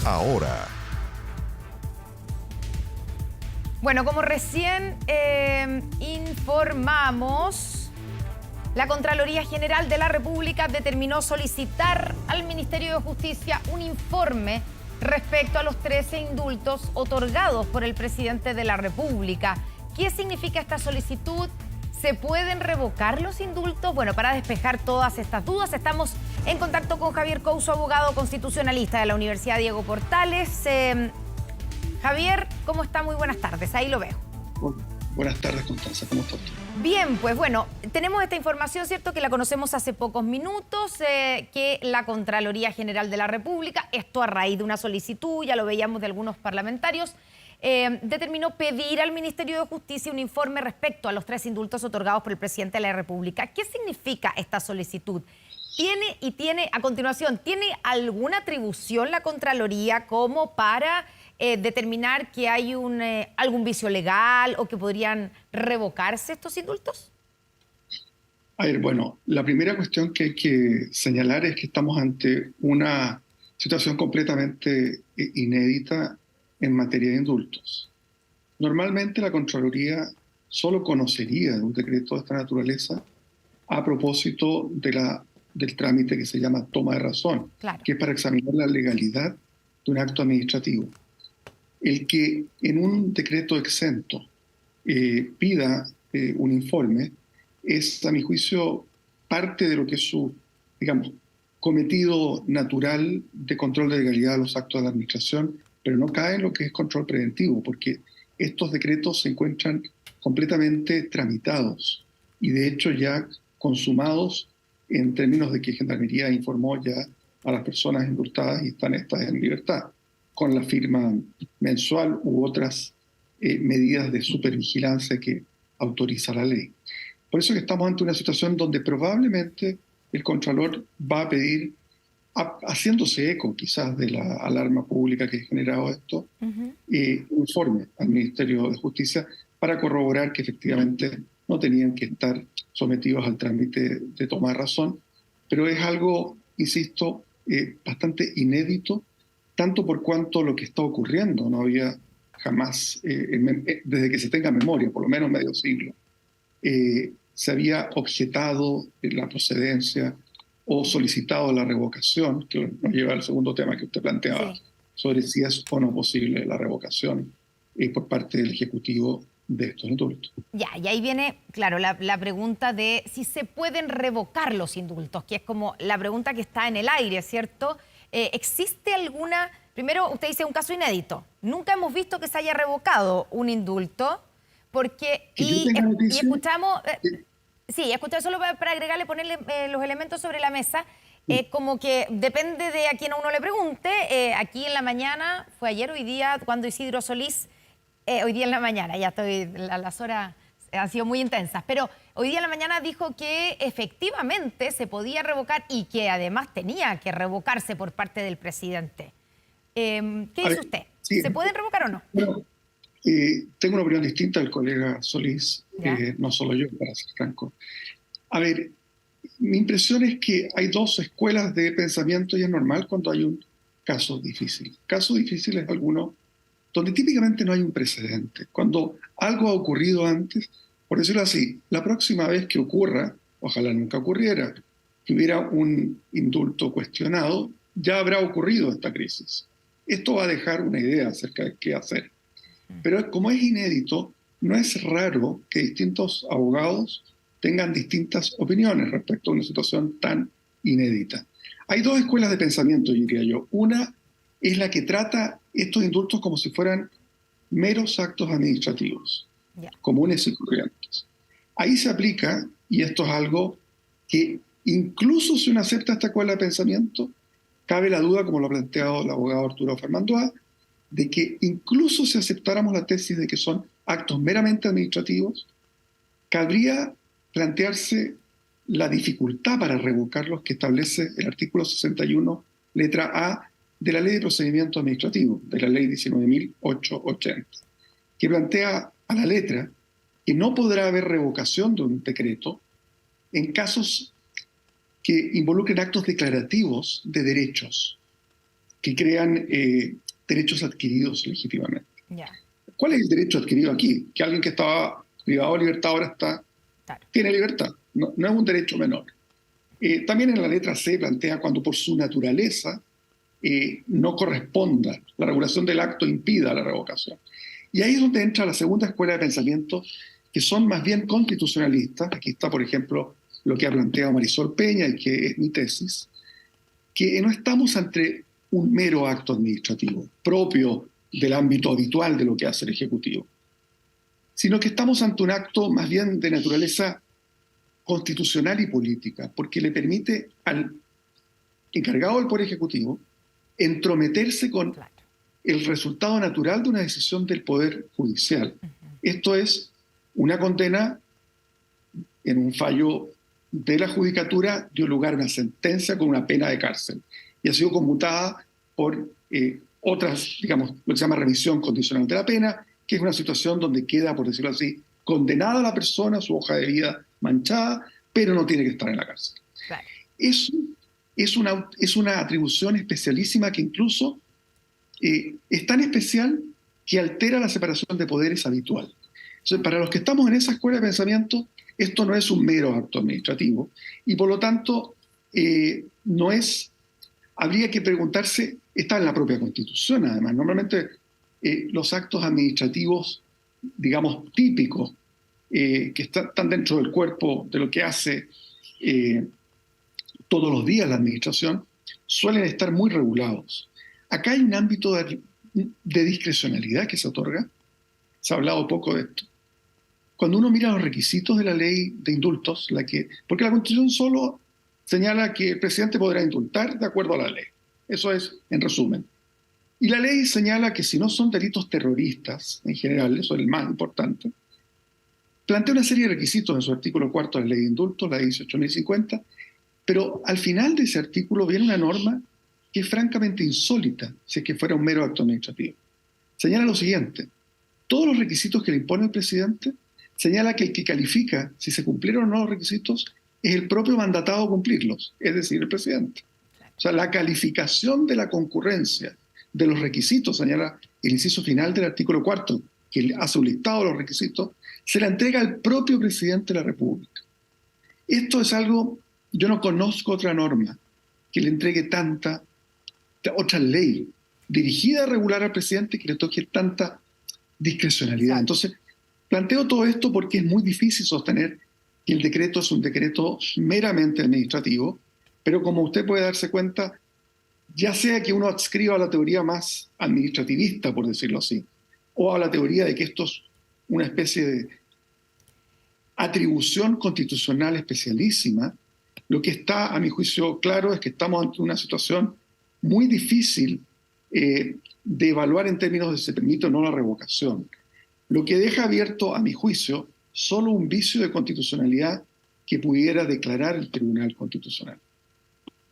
ahora. Bueno, como recién informamos, la Contraloría General de la República determinó solicitar al Ministerio de Justicia un informe respecto a los 13 indultos otorgados por el presidente de la República. ¿Qué significa esta solicitud? ¿Se pueden revocar los indultos? Bueno, para despejar todas estas dudas, estamos en contacto con Javier Couso, abogado constitucionalista de la Universidad Diego Portales. Javier, ¿cómo está? Muy buenas tardes, ahí lo veo. Buenas tardes, Constanza, ¿cómo está usted? Bien, pues bueno, tenemos esta información, ¿cierto?, que la conocemos hace pocos minutos, que la Contraloría General de la República, esto a raíz de una solicitud, ya lo veíamos de algunos parlamentarios, determinó pedir al Ministerio de Justicia un informe respecto a los 3 indultos otorgados por el presidente de la República. ¿Qué significa esta solicitud? ¿Tiene a continuación, ¿tiene alguna atribución la Contraloría como para determinar que hay algún vicio legal o que podrían revocarse estos indultos? A ver, bueno, la primera cuestión que hay que señalar es que estamos ante una situación completamente inédita en materia de indultos. Normalmente la Contraloría solo conocería de un decreto de esta naturaleza a propósito del trámite que se llama toma de razón, Claro, que es para examinar la legalidad de un acto administrativo. El que en un decreto exento pida un informe es, a mi juicio, parte de lo que es su, digamos, cometido natural de control de legalidad de los actos de la administración, pero no cae en lo que es control preventivo, porque estos decretos se encuentran completamente tramitados y de hecho ya consumados en términos de que Gendarmería informó ya a las personas indultadas y están estas en libertad, con la firma mensual u otras medidas de supervigilancia que autoriza la ley. Por eso que estamos ante una situación donde probablemente el Contralor va a pedir, haciéndose eco quizás de la alarma pública que ha generado esto, un informe al Ministerio de Justicia para corroborar que efectivamente no tenían que estar sometidos al trámite de toma de razón, pero es algo, insisto, bastante inédito, tanto por cuanto lo que está ocurriendo no había jamás, desde que se tenga memoria, por lo menos medio siglo, se había objetado la procedencia o solicitado la revocación, que nos lleva al segundo tema que usted planteaba, sí, sobre si es o no posible la revocación por parte del Ejecutivo de estos indultos. Ya, y ahí viene, claro, la pregunta de si se pueden revocar los indultos, que es como la pregunta que está en el aire, ¿cierto? ¿Existe alguna...? Primero, usted dice un caso inédito. Nunca hemos visto que se haya revocado un indulto, porque... Y escuchamos... sí, escuchamos solo para agregarle, ponerle los elementos sobre la mesa, como que depende de a quién uno le pregunte. Aquí en la mañana, fue ayer, hoy día, cuando Isidro Solís... hoy día en la mañana, ya estoy, las horas han sido muy intensas, pero hoy día en la mañana dijo que efectivamente se podía revocar y que además tenía que revocarse por parte del presidente. ¿Qué dice usted? Sí, ¿se pueden revocar o no? Bueno, tengo una opinión distinta del colega Solís, no solo yo, para ser franco. A ver, mi impresión es que hay 2 escuelas de pensamiento y es normal cuando hay un caso difícil. Caso difícil es alguno donde típicamente no hay un precedente. Cuando algo ha ocurrido antes, por decirlo así, la próxima vez que ocurra, ojalá nunca ocurriera, que hubiera un indulto cuestionado, ya habrá ocurrido esta crisis. Esto va a dejar una idea acerca de qué hacer. Pero como es inédito, no es raro que distintos abogados tengan distintas opiniones respecto a una situación tan inédita. Hay 2 escuelas de pensamiento, diría yo. Una es la que trata estos indultos como si fueran meros actos administrativos, comunes y corrientes. Ahí se aplica, y esto es algo que incluso si uno acepta esta escuela de pensamiento, cabe la duda, como lo ha planteado el abogado Arturo Fernández, de que incluso si aceptáramos la tesis de que son actos meramente administrativos, cabría plantearse la dificultad para revocarlos que establece el artículo 61, letra A, de la Ley de Procedimiento Administrativo, de la Ley 19.880, que plantea a la letra que no podrá haber revocación de un decreto en casos que involucren actos declarativos de derechos. que crean derechos adquiridos legítimamente. Ya, ¿Cuál es el derecho adquirido aquí? Que alguien que estaba privado de libertad ahora claro. tiene libertad. No, no es un derecho menor. También en la letra C plantea cuando por su naturaleza no corresponda, la regulación del acto impida la revocación. Y ahí es donde entra la segunda escuela de pensamiento, que son más bien constitucionalistas. Aquí está, por ejemplo, lo que ha planteado Marisol Peña y que es mi tesis, que no estamos ante un mero acto administrativo propio del ámbito habitual de lo que hace el Ejecutivo, sino que estamos ante un acto más bien de naturaleza constitucional y política, porque le permite al encargado del Poder Ejecutivo entrometerse con Claro. el resultado natural de una decisión del Poder Judicial. Esto es, una condena en un fallo de la judicatura dio lugar a una sentencia con una pena de cárcel y ha sido conmutada por otras, digamos, lo que se llama revisión condicional de la pena, que es una situación donde queda, por decirlo así, condenada la persona, su hoja de vida manchada, pero no tiene que estar en la cárcel. Claro. Eso es una atribución especialísima que incluso es tan especial que altera la separación de poderes habitual. Entonces, para los que estamos en esa escuela de pensamiento, esto no es un mero acto administrativo y por lo tanto no es, habría que preguntarse, está en la propia Constitución además, normalmente los actos administrativos, digamos, típicos, que están dentro del cuerpo de lo que hace todos los días la administración, suelen estar muy regulados. Acá hay un ámbito de discrecionalidad que se otorga, se ha hablado poco de esto. Cuando uno mira los requisitos de la ley de indultos, porque la Constitución solo señala que el presidente podrá indultar de acuerdo a la ley. Eso es, en resumen. Y la ley señala que si no son delitos terroristas, en general, eso es el más importante, plantea una serie de requisitos en su artículo 4 de la ley de indultos, la ley 18.050, pero al final de ese artículo viene una norma que es francamente insólita, si es que fuera un mero acto administrativo. Señala lo siguiente: todos los requisitos que le impone el presidente, señala que el que califica si se cumplieron o no los requisitos es el propio mandatado a cumplirlos, es decir, el presidente. O sea, la calificación de la concurrencia de los requisitos, señala el inciso final del artículo 4, que hace un listado de los requisitos, se la entrega al propio presidente de la República. Esto es algo, yo no conozco otra norma que le entregue otra ley dirigida a regular al presidente que le toque tanta discrecionalidad. Entonces, planteo todo esto porque es muy difícil sostener que el decreto es un decreto meramente administrativo, pero como usted puede darse cuenta, ya sea que uno adscriba a la teoría más administrativista, por decirlo así, o a la teoría de que esto es una especie de atribución constitucional especialísima, lo que está, a mi juicio, claro es que estamos ante una situación muy difícil de evaluar en términos de si se permite o no la revocación, lo que deja abierto, a mi juicio, solo un vicio de constitucionalidad que pudiera declarar el Tribunal Constitucional.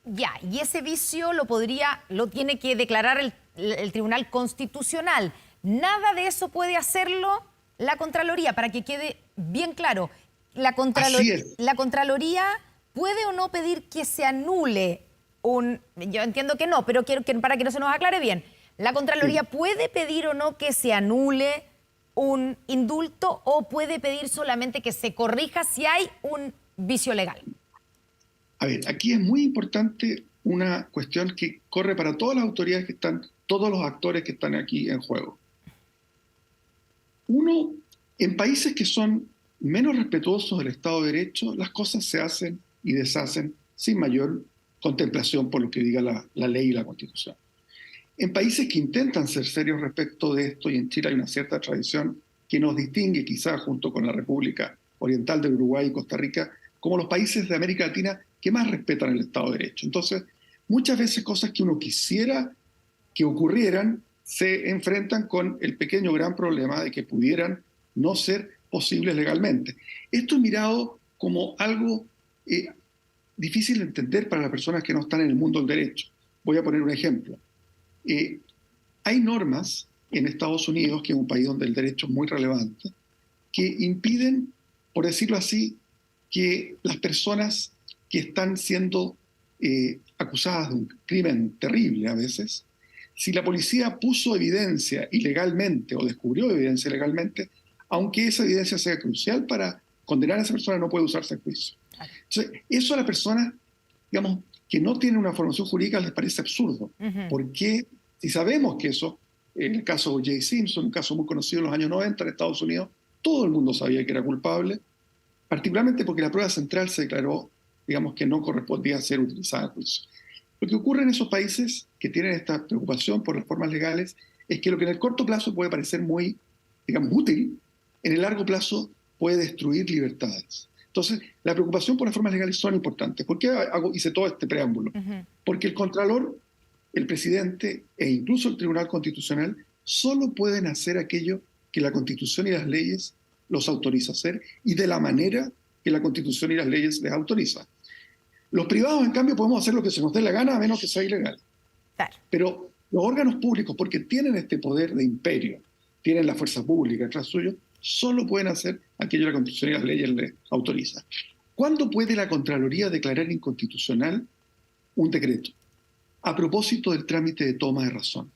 Ya, y ese vicio lo tiene que declarar el Tribunal Constitucional. Nada de eso puede hacerlo la Contraloría, para que quede bien claro. Así es. ¿La Contraloría puede o no pedir que se anule yo entiendo que no, pero quiero para que no se nos aclare bien. ¿La Contraloría puede pedir o no que se anule un indulto o puede pedir solamente que se corrija si hay un vicio legal? A ver, aquí es muy importante una cuestión que corre para todas las autoridades que están, todos los actores que están aquí en juego. Uno, en países que son menos respetuosos del Estado de Derecho, las cosas se hacen y deshacen sin mayor contemplación por lo que diga la ley y la Constitución. En países que intentan ser serios respecto de esto, y en Chile hay una cierta tradición que nos distingue quizás junto con la República Oriental de Uruguay y Costa Rica, como los países de América Latina que más respetan el Estado de Derecho. Entonces, muchas veces cosas que uno quisiera que ocurrieran se enfrentan con el pequeño o gran problema de que pudieran no ser posibles legalmente. Esto es mirado como algo difícil de entender para las personas que no están en el mundo del derecho. Voy a poner un ejemplo. Hay normas en Estados Unidos, que es un país donde el derecho es muy relevante, que impiden, por decirlo así, que las personas que están siendo acusadas de un crimen terrible a veces, si la policía puso evidencia ilegalmente o descubrió evidencia ilegalmente, aunque esa evidencia sea crucial para condenar a esa persona, no puede usarse en juicio. Entonces, eso a las personas, digamos, que no tienen una formación jurídica les parece absurdo. Porque si sabemos que eso, en el caso de O.J. Simpson, un caso muy conocido en los años 90 en Estados Unidos, todo el mundo sabía que era culpable, particularmente porque la prueba central se declaró, digamos, que no correspondía ser utilizada en juicio. Lo que ocurre en esos países que tienen esta preocupación por las formas legales es que lo que en el corto plazo puede parecer muy, digamos, útil, en el largo plazo puede destruir libertades. Entonces, la preocupación por las formas legales son importantes. ¿Por qué hice todo este preámbulo? Porque el Contralor, el presidente e incluso el Tribunal Constitucional solo pueden hacer aquello que la Constitución y las leyes los autoriza a hacer y de la manera que la Constitución y las leyes les autorizan. Los privados, en cambio, podemos hacer lo que se nos dé la gana a menos que sea ilegal. Claro. Pero los órganos públicos, porque tienen este poder de imperio, tienen la fuerza pública detrás suyo, solo pueden hacer aquello que la Constitución y las leyes les autorizan. ¿Cuándo puede la Contraloría declarar inconstitucional un decreto? A propósito del trámite de toma de razón.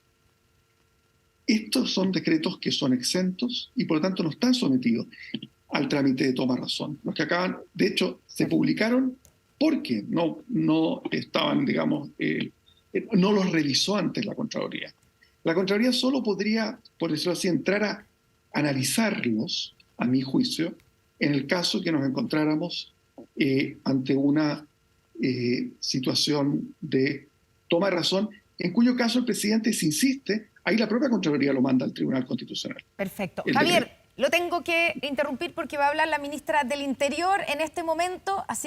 Estos son decretos que son exentos y por lo tanto no están sometidos al trámite de toma de razón. Los que acaban, de hecho, se publicaron porque no estaban, digamos, no los revisó antes la Contraloría. La Contraloría solo podría, por decirlo así, entrar a analizarlos, a mi juicio, en el caso que nos encontráramos ante una situación de toma de razón, en cuyo caso el presidente, si insiste, ahí la propia Contraloría lo manda al Tribunal Constitucional. Perfecto. Javier, lo tengo que interrumpir porque va a hablar la ministra del Interior en este momento, así